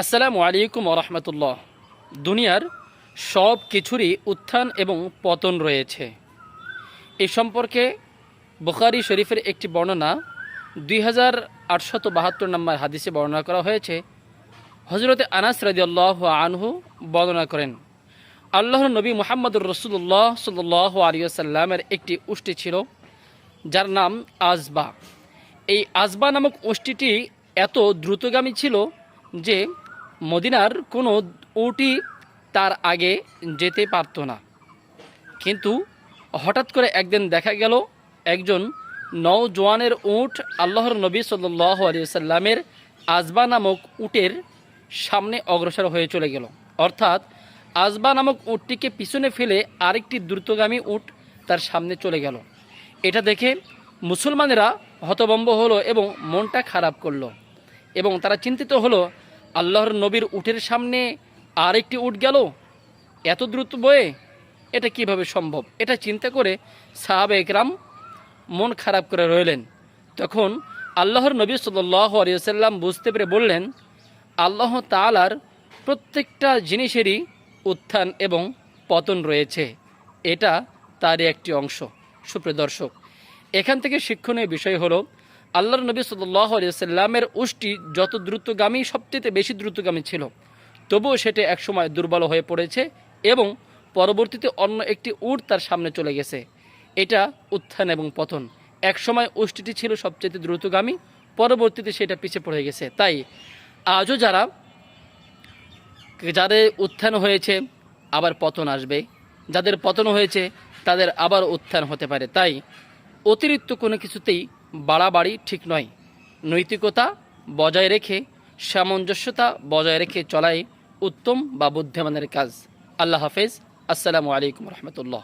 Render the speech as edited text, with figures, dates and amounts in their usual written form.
আসসালামু আলাইকুম ওরহমতুল্লাহ। দুনিয়ার সব কিছুরই উত্থান এবং পতন রয়েছে। এই সম্পর্কে বুখারী শরীফের একটি বর্ণনা 2872 নম্বর হাদিসে বর্ণনা করা হয়েছে। হজরতে আনাস রাদিয়াল্লাহু আনহু বর্ণনা করেন, আল্লাহর নবী মুহাম্মদুর রাসূলুল্লাহ সাল্লাল্লাহু আলাইহি ওয়াসাল্লামের একটি উষ্ট্রি ছিল যার নাম আজবা। এই আজবা নামক উষ্ট্রিটি এত দ্রুতগামী ছিল যে মদিনার কোনো উটই তার আগে যেতে পারত না। কিন্তু হঠাৎ করে একদিন দেখা গেল একজন নওজোয়ানের উট আল্লাহর নবী সাল্লাল্লাহু আলাইহি ওয়াসাল্লামের আজবা নামক উটের সামনে অগ্রসর হয়ে চলে গেল। অর্থাৎ আজবা নামক উটটিকে পিছনে ফেলে আরেকটি দ্রুতগামী উট তার সামনে চলে গেল। এটা দেখে মুসলমানেরা হতভম্ব হলো এবং মনটা খারাপ করলো এবং তারা চিন্তিত হলো, আল্লাহর নবীর উটের সামনে আরেকটি উট গেল এত দ্রুত বয়ে, এটা কিভাবে সম্ভব? এটা চিন্তা করে সাহাবা একরাম মন খারাপ করে রইলেন। তখন আল্লাহর নবী সাল্লাল্লাহু আলাইহি ওয়াসাল্লাম বুঝতে পেরে বললেন, আল্লাহ তাআলার প্রত্যেকটা জিনিসেরই উত্থান এবং পতন রয়েছে, এটা তারই একটি অংশ। সুপ্রিয় দর্শক, এখান থেকে শিক্ষণীয় বিষয় হলো, আল্লাহর নবী সাল্লাল্লাহু আলাইহি ওয়াসাল্লামের উষ্ট্রি যত দ্রুতগামী, সবচেয়ে বেশি দ্রুতগামী ছিল, তবুও সেটা একসময় দুর্বল হয়ে পড়েছে এবং পরবর্তীতে অন্য একটি উট তার সামনে চলে গেছে। এটা উত্থান এবং পতন। একসময় উষ্ট্রিটি ছিল সবচেয়ে দ্রুতগামী, পরবর্তীতে সেটা পিছিয়ে পড়ে গেছে। তাই আজও যাদের উত্থান হয়েছে আবার পতন আসবে, যাদের পতন হয়েছে তাদের আবার উত্থান হতে পারে। তাই অতিরিক্ত কোনো কিছুতেই বাড়াবাড়ি ঠিক নয়। নৈতিকতা বজায় রেখে, সামঞ্জস্যতা বজায় রেখে চলাই উত্তম বা বুদ্ধিমানের কাজ। আল্লাহ হাফেজ। আসসালামু আলাইকুম রহমতুল্লাহ।